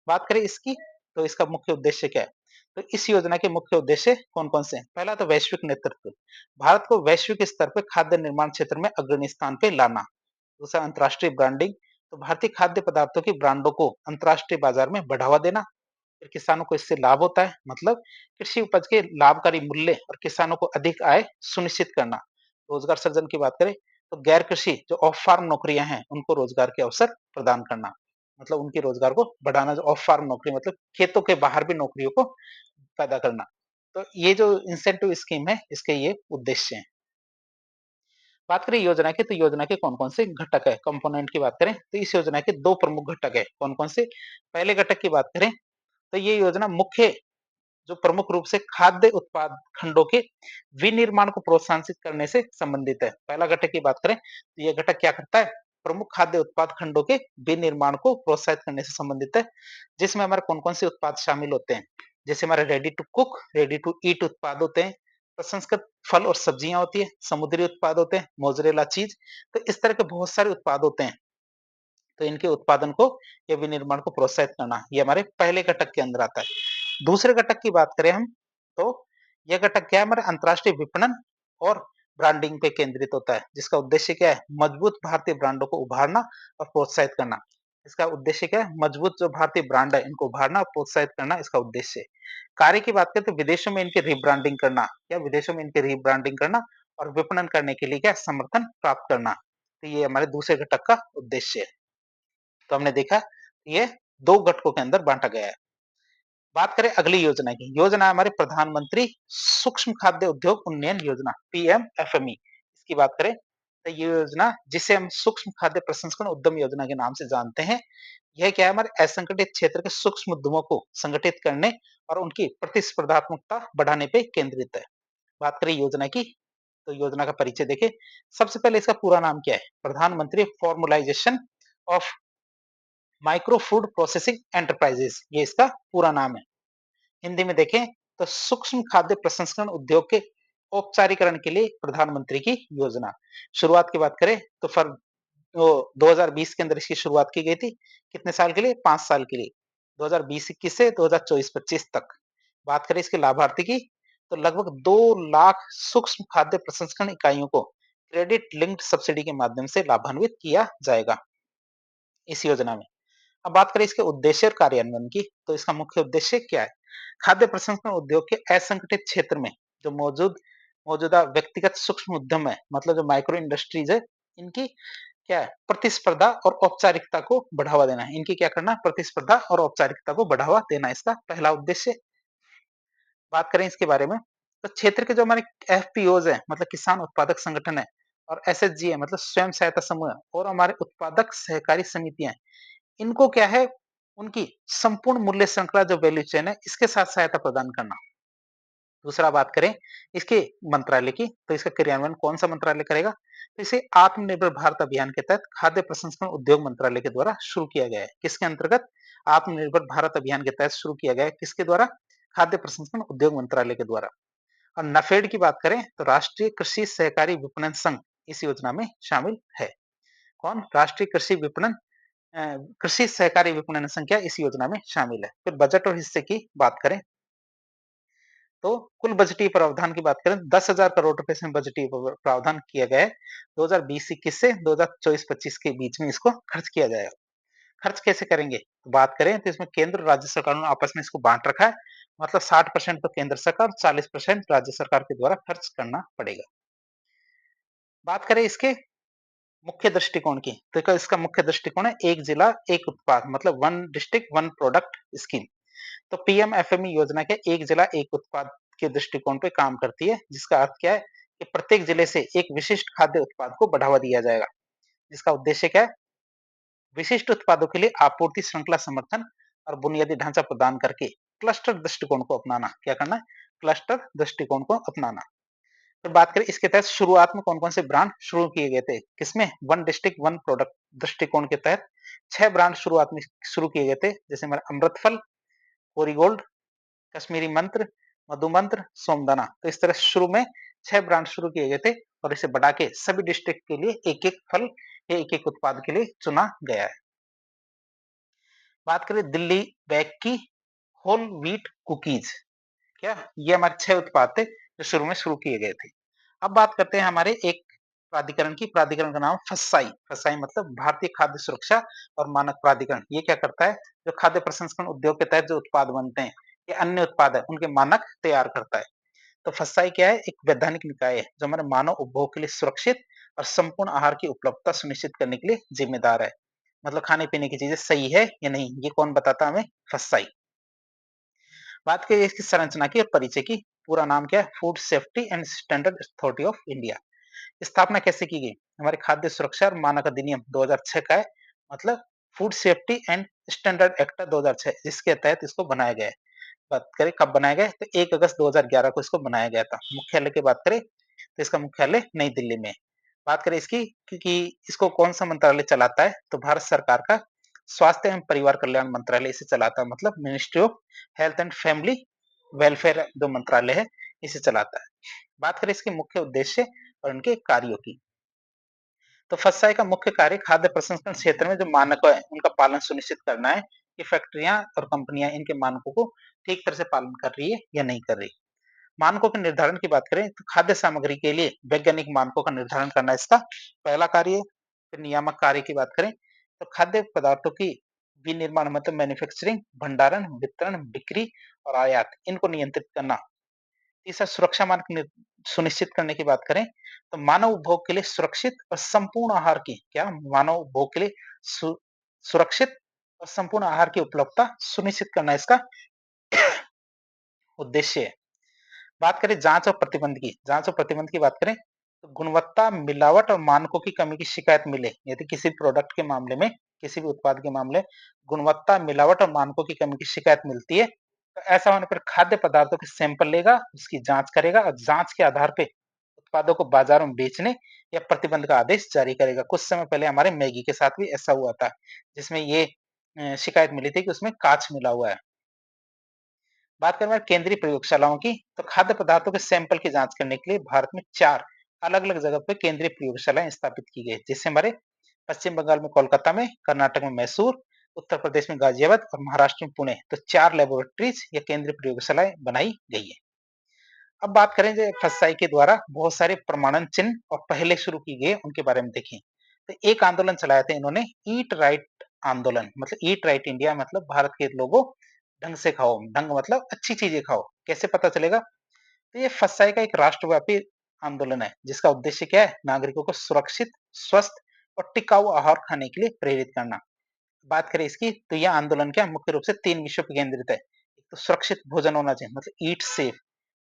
बात करें इसकी, तो इसका मुख्य उद्देश्य क्या है? तो इस योजना के मुख्य उद्देश्य कौन-कौन से हैं? पहला तो वैश्विक नेतृत्व, भारत को वैश्विक स्तर पर खाद्य निर्माण क्षेत्र में अग्रणी स्थान पे लाना। दूसरा अंतर्राष्ट्रीय ब्रांडिंग, तो भारतीय खाद्य पदार्थों की ब्रांडों को अंतर्राष्ट्रीय बाजार में बढ़ावा देना। फिर किसानों को इससे लाभ होता है, मतलब कृषि उपज के लाभकारी मूल्य और किसानों को अधिक आय सुनिश्चित करना। रोजगार सृजन की बात करें, तो गैर कृषि जो ऑफ फार्म नौकरियां हैं उनको रोजगार के अवसर प्रदान करना, मतलब उनके रोजगार को बढ़ाना। जो ऑफ फार्म नौकरी मतलब खेतों के बाहर भी नौकरियों को पैदा करना। तो ये जो इंसेंटिव स्कीम है इसके ये उद्देश्य हैं। बात करें योजना की, तो योजना के कौन कौन से घटक है, कंपोनेंट की बात करें, तो इस योजना के दो प्रमुख घटक है। कौन कौन से? पहले घटक की बात करें तो ये योजना मुख्य जो प्रमुख रूप से खाद्य उत्पाद खंडों के विनिर्माण को प्रोत्साहित करने से संबंधित है। पहला घटक की बात करें तो ये घटक क्या करता है, प्रमुख खाद्य उत्पाद खंडों के विनिर्माण को प्रोत्साहित करने से संबंधित है, जिसमें हमारे कौन कौन से उत्पाद शामिल होते हैं। जैसे हमारे ready to cook, ready to eat उत्पाद होते हैं, प्रसंस्कृत फल और सब्जियां होती है, समुद्री उत्पाद होते हैं, मोजरेला चीज। तो इस तरह के बहुत सारे उत्पाद होते हैं। तो इनके उत्पादन को या विनिर्माण को प्रोत्साहित करना, ये हमारे पहले घटक के अंदर आता है। दूसरे घटक की बात करें हम, तो यह घटक क्या है, हमारे अंतर्राष्ट्रीय विपणन और ब्रांडिंग पे केंद्रित होता है, जिसका उद्देश्य क्या है, मजबूत भारतीय ब्रांडों को उभारना और प्रोत्साहित करना। इसका उद्देश्य क्या है, मजबूत जो भारतीय ब्रांड है इनको उभारना और प्रोत्साहित करना इसका उद्देश्य है। कार्य की बात करें तो विदेशों में इनके रीब्रांडिंग करना, या विदेशों में इनके रीब्रांडिंग करना और विपणन करने के लिए क्या समर्थन प्राप्त करना। तो ये हमारे दूसरे घटक का उद्देश्य है। तो हमने देखा ये दो घटकों के अंदर बांटा गया है। बात करें अगली योजना की, योजना है हमारे प्रधानमंत्री सूक्ष्म खाद्य उद्योग उन्नयन योजना, पीएमएफएमई। इसकी बात करें तो ये योजना, जिसे हम सूक्ष्म खाद्य प्रसंस्करण उद्यम योजना के नाम से जानते हैं, यह क्या है, हमारे असंगठित क्षेत्र के सूक्ष्म उद्यमों को संगठित करने और उनकी प्रतिस्पर्धात्मकता बढ़ाने पे केंद्रित है। बात करें योजना की, तो योजना का परिचय देखें। सबसे पहले इसका पूरा नाम क्या है, प्रधानमंत्री formalisation of micro food processing enterprises, ये इसका पूरा नाम है। हिंदी में देखें तो सूक्ष्म खाद्य प्रसंस्करण उद्योग के औपचारिकरण के लिए प्रधानमंत्री की योजना। शुरुआत की बात करें तो 2020 के अंदर इसकी शुरुआत की गई थी। कितने साल के लिए, 5 साल के लिए, 2020-21 से 2024-25 तक। बात करें इसके लाभार्थी की, तो लगभग 2 लाख सूक्ष्म खाद्य प्रसंस्करण इकाइयों को क्रेडिट लिंक्ड सब्सिडी के माध्यम से लाभान्वित किया जाएगा इस योजना में। अब बात करें इसके उद्देश्य और कार्यान्वयन की, तो इसका मुख्य उद्देश्य क्या है, खाद्य प्रसंस्करण उद्योग के असंगठित क्षेत्र में जो मौजूदा व्यक्तिगत सूक्ष्म उद्यम है, मतलब जो माइक्रो इंडस्ट्रीज है, इनकी क्या है, प्रतिस्पर्धा और औपचारिकता को बढ़ावा देना है। इनकी क्या करना, प्रतिस्पर्धा और औपचारिकता को बढ़ावा देना, इसका पहला उद्देश्य। बात करें इसके बारे में, तो क्षेत्र के जो हमारे एफपीओज है, मतलब किसान उत्पादक संगठन है, और एसएचजी है, मतलब स्वयं सहायता समूह है, और हमारे उत्पादक सहकारी समितियां हैं, इनको क्या है, उनकी संपूर्ण मूल्य श्रृंखला जो वैल्यू चेन है, इसके साथ सहायता प्रदान करना। दूसरा बात करें इसके मंत्रालय की, तो इसका क्रियान्वयन कौन सा मंत्रालय करेगा, तो इसे आत्मनिर्भर भारत अभियान के तहत खाद्य प्रसंस्करण उद्योग मंत्रालय के द्वारा शुरू किया गया है। किसके अंतर्गत, आत्मनिर्भर भारत अभियान के तहत शुरू किया गया है, किसके द्वारा, खाद्य प्रसंस्करण उद्योग मंत्रालय के द्वारा। और नफेड की बात करें तो राष्ट्रीय कृषि सहकारी विपणन संघ इस योजना में शामिल है। कौन, राष्ट्रीय कृषि विपणन कृषि सहकारी विपणन संख्या इस योजना में शामिल है। फिर बजट और हिस्से की बात करें, तो कुल बजटीय प्रावधान की बात करें, 10,000 करोड़ रुपए से बजटीय प्रावधान किया गया है। 2020-21 से 2024-25 के बीच में इसको खर्च किया जाएगा। खर्च कैसे करेंगे, तो बात करें तो इसमें केंद्र और राज्य सरकारों ने आपस में इसको बांट रखा है, मतलब 60% तो केंद्र सरकार, 40% राज्य सरकार के द्वारा खर्च करना पड़ेगा। बात करें इसके मुख्य दृष्टिकोण की, तो इसका मुख्य दृष्टिकोण है एक जिला एक उत्पाद, मतलब one district one product scheme. तो पीएमएफएमई योजना के एक जिला एक उत्पाद के दृष्टिकोण पे काम करती है, जिसका अर्थ क्या है कि प्रत्येक जिले से एक विशिष्ट खाद्य उत्पाद को बढ़ावा दिया जाएगा। जिसका उद्देश्य क्या है, विशिष्ट उत्पादों के लिए आपूर्ति श्रृंखला समर्थन और बुनियादी ढांचा प्रदान करके क्लस्टर दृष्टिकोण को अपनाना। क्या करना है, क्लस्टर दृष्टिकोण को अपनाना। फिर बात करें इसके तहत शुरुआत में कौन-कौन से ब्रांड शुरू किए गए थे? किसमें? वन डिस्ट्रिक्ट वन प्रोडक्ट दृष्टिकोण के तहत 6 ब्रांड शुरुआत में शुरू किए गए थे। जैसे हमारा अमृत फल, कोरीगोल्ड, कश्मीरी मंत्र, मधु मंत्र, सोमदाना। तो इस तरह शुरू में 6 ब्रांड शुरू किए गए थे और इसे बढ़ा के सभी डिस्ट्रिक्ट के लिए एक-एक फल या एक-एक उत्पाद के लिए चुना गया है। बात करें दिल्ली बैग की होल व्हीट कुकीज़, क्या ये हमारे 6 उत्पाद थे जो शुरू में शुरू किए गए थे। अब बात करते हैं हमारे एक प्राधिकरण की, प्राधिकरण का नाम फसाई। फसाई मतलब भारतीय खाद्य सुरक्षा और मानक प्राधिकरण। ये क्या करता है? जो खाद्य प्रसंस्करण उद्योग के तहत जो उत्पाद बनते हैं या अन्य उत्पाद है उनके मानक तैयार करता है। तो फसाई क्या है? एक वैधानिक निकाय है जो हमारे मानव उपभोग के लिए सुरक्षित और संपूर्ण आहार की उपलब्धता सुनिश्चित करने के लिए जिम्मेदार है। मतलब खाने पीने की चीजें सही है या नहीं, ये कौन बताता है हमें? फसाई। बात करिए इसकी संरचना की और परिचय की। पूरा नाम क्या है? Food safety and standard authority of India. स्थापना कैसे की गई? हमारे खाद्य सुरक्षा और मानक अधिनियम 2006 का है। मतलब food safety and standard act 2006, जिसके तहत इसको बनाया गया है। बात करें कब बनाया गया, तो 1 अगस्त 2011 को इसको बनाया गया था। मुख्यालय की बात करें तो इसका मुख्यालय नई दिल्ली में है। बात करें इसकी कि इसको कौन सा मंत्रालय चलाता है, तो भारत सरकार का स्वास्थ्य एवं परिवार कल्याण मंत्रालय इसे चलाता है। मतलब ministry of health and family welfare जो मंत्रालय है इसे चलाता है। बात करें इसके मुख्य उद्देश्य और इनके कार्यों की, तो फसाई का मुख्य कार्य खाद्य प्रसंस्करण क्षेत्र में जो मानक है उनका पालन सुनिश्चित करना है कि फैक्ट्रियां और कंपनियां इनके मानकों को ठीक तरह से पालन कर रही है या नहीं कर रही। मानकों के निर्धारण की बात करें तो खाद्य सामग्री के लिए वैज्ञानिक मानकों का निर्धारण करना इसका पहला कार्य है। फिर नियामक कार्य की बात करें तो खाद्य पदार्थों की विनिर्माण मतलब मैन्युफैक्चरिंग, भंडारण, वितरण, बिक्री और आयात इनको नियंत्रित करना। तीसरा सुरक्षा मानक सुनिश्चित करने की बात करें तो मानव उपभोग के लिए सुरक्षित और संपूर्ण आहार की क्या मानव उपभोग के लिए सुरक्षित और संपूर्ण आहार की उपलब्धता सुनिश्चित करना इसका उद्देश्य है। बात करें जांच और प्रतिबंध की, जांच और प्रतिबंध की बात करें तो गुणवत्ता, मिलावट और मानकों की कमी की शिकायत मिले, यदि किसी प्रोडक्ट के मामले में, किसी भी उत्पाद के मामले गुणवत्ता, मिलावट और मानकों की कमी की शिकायत मिलती है, तो ऐसा होने पर खाद्य पदार्थों के सैंपल लेगा, उसकी जांच करेगा और जांच के आधार पे उत्पादों को बाजारों में बेचने या प्रतिबंध का आदेश जारी करेगा। कुछ समय पहले हमारे मैगी के साथ भी ऐसा हुआ था, जिसमें ये शिकायत मिली थी कि उसमें कांच मिला हुआ है। बात करें केंद्रीय प्रयोगशालाओं की, तो खाद्य पदार्थों के सैंपल की जांच करने के लिए भारत में 4 अलग-अलग जगह पे केंद्रीय प्रयोगशालाएं स्थापित की गई, जैसे हमारे पश्चिम बंगाल में कोलकाता में, कर्नाटक में मैसूर, उत्तर प्रदेश में गाजियाबाद और महाराष्ट्र में पुणे। तो 4 लेबोरेटरीज या केंद्रीय प्रयोगशालाएं बनाई गई है। अब बात करें जो फसाई के द्वारा बहुत सारे प्रमाणन चिन्ह और पहले शुरू की गए उनके बारे में देखें। तो एक आंदोलन चलाया था इन्होंने, ईट राइट आंदोलन। मतलब ईट राइट इंडिया मतलब भारत के लोगों ढंग से खाओ, ढंग मतलब अच्छी चीजें खाओ। कैसे पता चलेगा? तो ये फसाई का एक राष्ट्रव्यापी आंदोलन है जिसका उद्देश्य क्या है? नागरिकों को सुरक्षित, स्वस्थ और टिकाऊ आहार खाने के लिए प्रेरित करना। बात करें इसकी तो यह आंदोलन क्या मुख्य रूप से 3 विषयों पर केंद्रित है। एक तो सुरक्षित भोजन होना चाहिए मतलब ईट सेफ,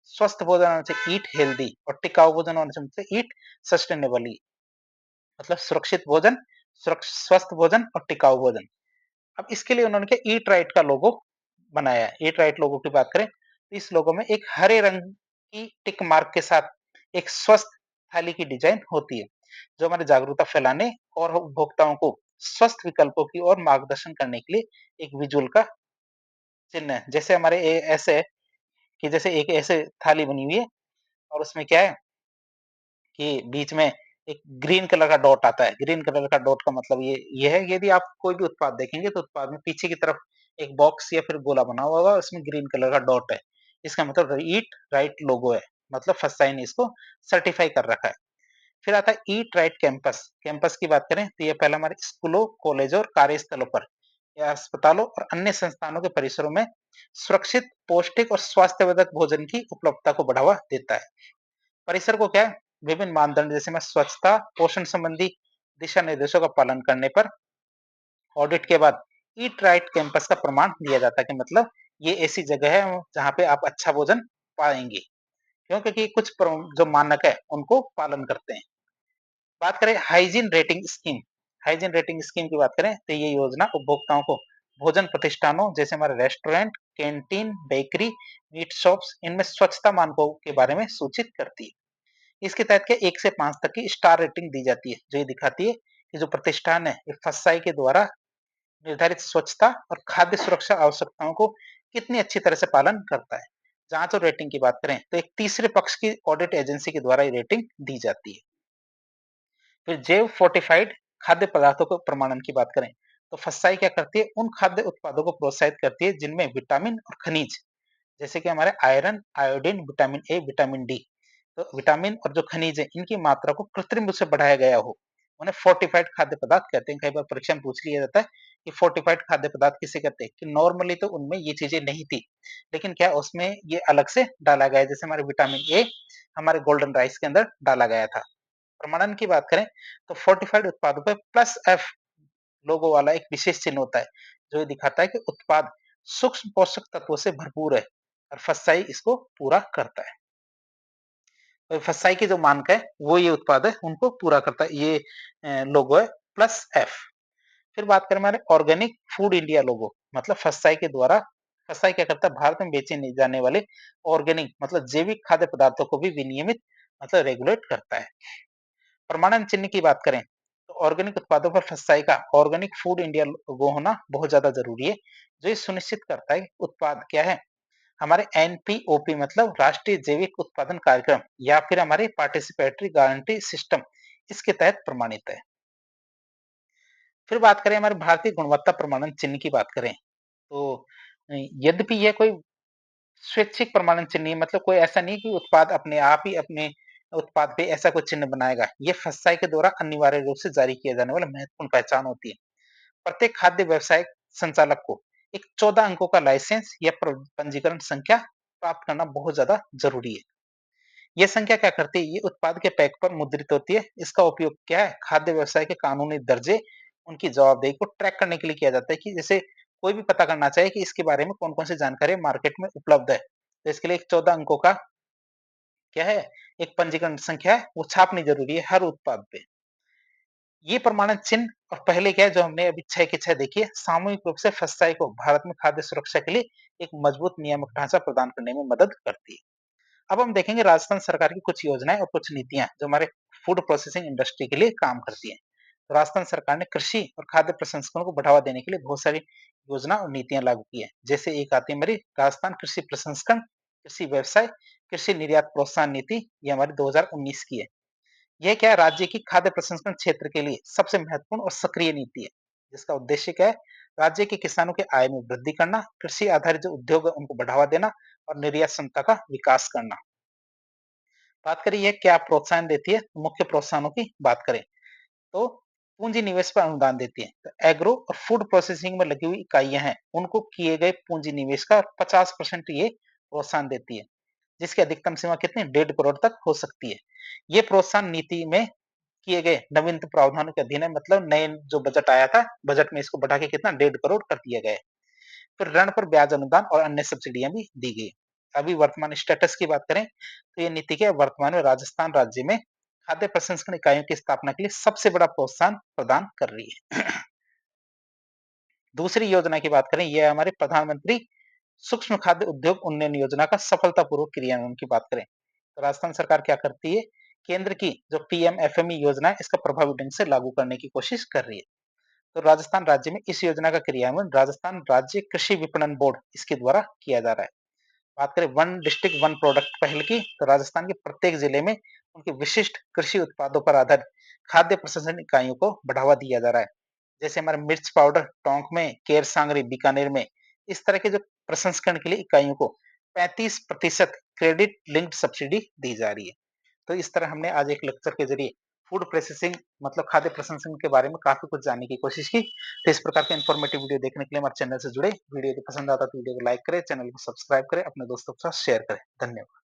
स्वस्थ भोजन होना चाहिए ईट हेल्दी और टिकाऊ भोजन होना चाहिए मतलब ईट सस्टेनेबली। मतलब सुरक्षित भोजन, स्वस्थ भोजन और टिकाऊ भोजन। अब इसके लिए उन्होंने क्या ईट राइट का लोगो बनाया है। ईट राइट लोगो की बात करें तो इस लोगो में एक हरे रंग की टिक मार्क के साथ एक स्वस्थ थाली की डिजाइन होती है, जो हमारे जागरूकता फैलाने और उपभोक्ताओं को स्वस्थ विकल्पों की ओर मार्गदर्शन करने के लिए एक विजुअल का चिन्ह है। जैसे हमारे ऐसे है कि जैसे एक ऐसे थाली बनी हुई है और उसमें क्या है कि बीच में एक ग्रीन कलर का डॉट आता है। ग्रीन कलर का डॉट का मतलब ये है यदि आप कोई भी उत्पाद देखेंगे तो उत्पाद में पीछे की तरफ एक बॉक्स या फिर गोला बना हुआ होगा, उसमें ग्रीन कलर का डॉट है। इसका मतलब ईट राइट लोगो है। मतलब फर्स्ट ने इसको सर्टिफाई कर रखा है। फिर आता है ईट राइट कैंपस। कैंपस की बात करें तो ये पहला हमारे स्कूलों, कॉलेजों और कार्यस्थलों पर या अस्पतालों और अन्य संस्थानों के परिसरों में सुरक्षित, पौष्टिक और स्वास्थ्यवर्धक भोजन की उपलब्धता को बढ़ावा देता है। परिसर को क्या है विभिन्न मानदंड जैसे में स्वच्छता, पोषण संबंधी दिशा निर्देशों का पालन करने पर ऑडिट के बाद ईट राइट कैंपस का प्रमाण दिया जाता है कि मतलब ये ऐसी जगह है जहाँ पे आप अच्छा भोजन पाएंगे। क्यों? क्योंकि कुछ जो मानक है उनको पालन करते हैं। बात करें hygiene rating scheme. Hygiene rating scheme की बात करें तो ये योजना उपभोक्ताओं को भोजन प्रतिष्ठानों जैसे हमारे restaurant, canteen, bakery, meat shops इनमें स्वच्छता मानकों के बारे में सूचित करती है। इसके तहत क्या 1 से 5 तक की स्टार रेटिंग दी जाती है, जो ये दिखाती है कि जो प्रतिष्ठान है, ये फस्साई के द्वारा निर्धारित स्वच्छता और खाद्य सुरक्षा आवश्यकताओं को कितनी अच्छी तरह से पालन करता है। जहाँ तो रेटिंग की बात करें, तो एक तीसरे पक्ष की ऑडिट एजेंसी के द्वारा ये रेटिंग दी जाती है। फिर जैव फोर्टिफाइड खाद्य पदार्थों को प्रमाणन की बात करें, तो फस्साई क्या करती है, उन खाद्य उत्पादों को प्रोत्साहित करती है जिनमें विटामिन और खनिज, जैसे कि हमारे iron, iodine, vitamin A, vitamin D, तो विटामिन और जो खनिज है इनकी मात्रा को कृत्रिम रूप से बढ़ाया गया हो, उन्हें फोर्टिफाइड खाद्य पदार्थ कहते हैं। कई बार परीक्षा में पूछ लिया जाता है कि फोर्टिफाइड खाद्य पदार्थ किसे कहते हैं, कि नॉर्मली तो उनमें ये चीजें नहीं थी, लेकिन क्या उसमें ये अलग से डाला गया है, जैसे हमारे विटामिन ए हमारे गोल्डन राइस के अंदर डाला गया था। प्रमाणन की बात करें, तो फोर्टिफाइड उत्पादों पर प्लस एफ लोगो वाला एक विशेष चिन्ह होता है, जो ये दिखाता है कि उत्पाद सूक्ष्म पोषक तत्वों से भरपूर है और फस्साई इसको पूरा करता है। और फस्साई की जो मानक है वो ये उत्पाद है उनको पूरा करता है, ये लोगो है प्लस एफ। फिर बात करें हमारे ऑर्गेनिक फूड इंडिया लोगो, मतलब फस्साई के द्वारा, फस्साई क्या करता है, भारत में बेचे नहीं जाने वाले ऑर्गेनिक मतलब जैविक खाद्य पदार्थों को भी विनियमित मतलब रेगुलेट करता है। प्रमाणन चिन्ह की बात करें, तो ऑर्गेनिक उत्पादों पर फस्साई का ऑर्गेनिक फूड इंडिया लोगो होना बहुत ज्यादा जरूरी है, जो ये सुनिश्चित करता है कि उत्पाद क्या है, हमारे एनपीओपी मतलब राष्ट्रीय जैविक उत्पादन कार्यक्रम या फिर हमारे पार्टिसिपेटरी गारंटी सिस्टम, इसके तहत प्रमाणित है। फिर बात करें हमारे भारतीय गुणवत्ता प्रमाणन चिन्ह की बात करें, तो यद्यपि यह कोई स्वैच्छिक प्रमाणन चिन्ह नहीं है, मतलब कोई ऐसा नहीं कि उत्पाद अपने आप ही अपने उत्पाद पे ऐसा कोई चिन्ह बनाएगा। ये फस्साई के द्वारा अनिवार्य रूप से जारी किया जाने वाला महत्वपूर्ण पहचान होती है। प्रत्येक खाद्य व्यवसाय संचालक को एक 14 अंकों का लाइसेंस या पंजीकरण संख्या प्राप्त करना बहुत ज्यादा जरूरी है। ये संख्या क्या करती है, ये उत्पाद के पैक पर मुद्रित होती है। इसका उपयोग क्या है, खाद्य व्यवसाय के कानूनी दर्जे, उनकी जवाबदेही को ट्रैक करने के लिए किया जाता है, कि जैसे कोई भी पता करना चाहे कि इसके बारे में कौन कौन सी जानकारी मार्केट में उपलब्ध है, तो इसके लिए एक 14 अंकों का क्या है, एक पंजीकरण संख्या है, वो छापनी जरूरी है हर उत्पाद पे। ये प्रमाणन चिन्ह और पहले क्या है जो हमने अभी 6 के 6 देखी है, सामूहिक रूप से फस्साई को भारत में खाद्य सुरक्षा के लिए एक मजबूत नियामक ढांचा प्रदान करने में मदद करती है। अब हम देखेंगे राजस्थान सरकार की कुछ योजनाएं और कुछ नीतियां जो हमारे फूड प्रोसेसिंग इंडस्ट्री के लिए काम करती हैं। तो राजस्थान सरकार ने कृषि और खाद्य प्रसंस्करण को बढ़ावा देने के लिए बहुत सारी योजना और नीतियां लागू की है। जैसे एक आती है मेरी राजस्थान कृषि प्रसंस्करण, कृषि व्यवसाय, कृषि निर्यात प्रोत्साहन नीति, ये हमारी 2019 की है। यह क्या है, राज्य की खाद्य प्रसंस्करण क्षेत्र के लिए सबसे महत्वपूर्ण और सक्रिय नीति है, जिसका उद्देश्य क्या है, राज्य के किसानों के आय में वृद्धि करना, कृषि आधारित जो उद्योग है उनको बढ़ावा देना और निर्यात क्षमता का विकास करना। बात करें यह क्या प्रोत्साहन देती है, तो मुख्य प्रोत्साहनों की बात करें, तो पूंजी निवेश पर अनुदान देती है। तो एग्रो और फूड प्रोसेसिंग में लगी हुई इकाइयां हैं, उनको किए गए पूंजी निवेश का 50% ये प्रोत्साहन देती है, जिसकी अधिकतम सीमा कितनी 1.5 करोड़ तक हो सकती है। ये प्रोत्साहन नीति में किए गए नवीनतम प्रावधानों के अधीन है, मतलब नए जो बजट आया था, बजट में इसको बढ़ा के कितना 1.5 करोड़ कर दिया गया है। फिर ऋण पर ब्याज अनुदान और अन्य सब्सिडियां भी दी गई। अभी वर्तमान स्टेटस की बात करें, तो ये नीति के वर्तमान में राजस्थान राज्य में खाद्य प्रसंस्करण इकाइयों की स्थापना के लिए सबसे बड़ा प्रोत्साहन प्रदान कर रही है। दूसरी योजना की बात करें, यह हमारे प्रधानमंत्री सूक्ष्म खाद्य उद्योग उन्नयन योजना का सफलतापूर्वक क्रियान्वयन की बात करें, तो राजस्थान सरकार क्या करती है, केंद्र की जो पीएमएफएमई योजना है इसका प्रभावी ढंग से लागू करने की कोशिश कर रही है। तो राजस्थान राज्य में इस योजना का क्रियान्वयन राजस्थान राज्य कृषि विपणन बोर्ड इसके द्वारा किया जा रहा है। बात करें वन डिस्ट्रिक्ट वन प्रोडक्ट पहल की, तो राजस्थान के प्रत्येक जिले में उनके विशिष्ट कृषि उत्पादों पर आधारित खाद्य प्रसंस्करण इकाइयों को बढ़ावा दिया जा रहा है। जैसे हमारे मिर्च पाउडर टोंक में, केर सांगरी बीकानेर में, इस तरह के जो प्रसंस्करण के लिए इकाइयों को 35% क्रेडिट लिंक्ड सब्सिडी दी जा रही है। तो इस तरह हमने आज एक लेक्चर के जरिए फूड प्रोसेसिंग मतलब खाद्य प्रसंस्करण के बारे में काफी कुछ जानने की कोशिश की। तो इस प्रकार के इन्फॉर्मेटिव वीडियो देखने के लिए हमारे चैनल से जुड़े, वीडियो यदि पसंद आता तो वीडियो को लाइक करें, चैनल को सब्सक्राइब करें, अपने दोस्तों के साथ शेयर करें। धन्यवाद।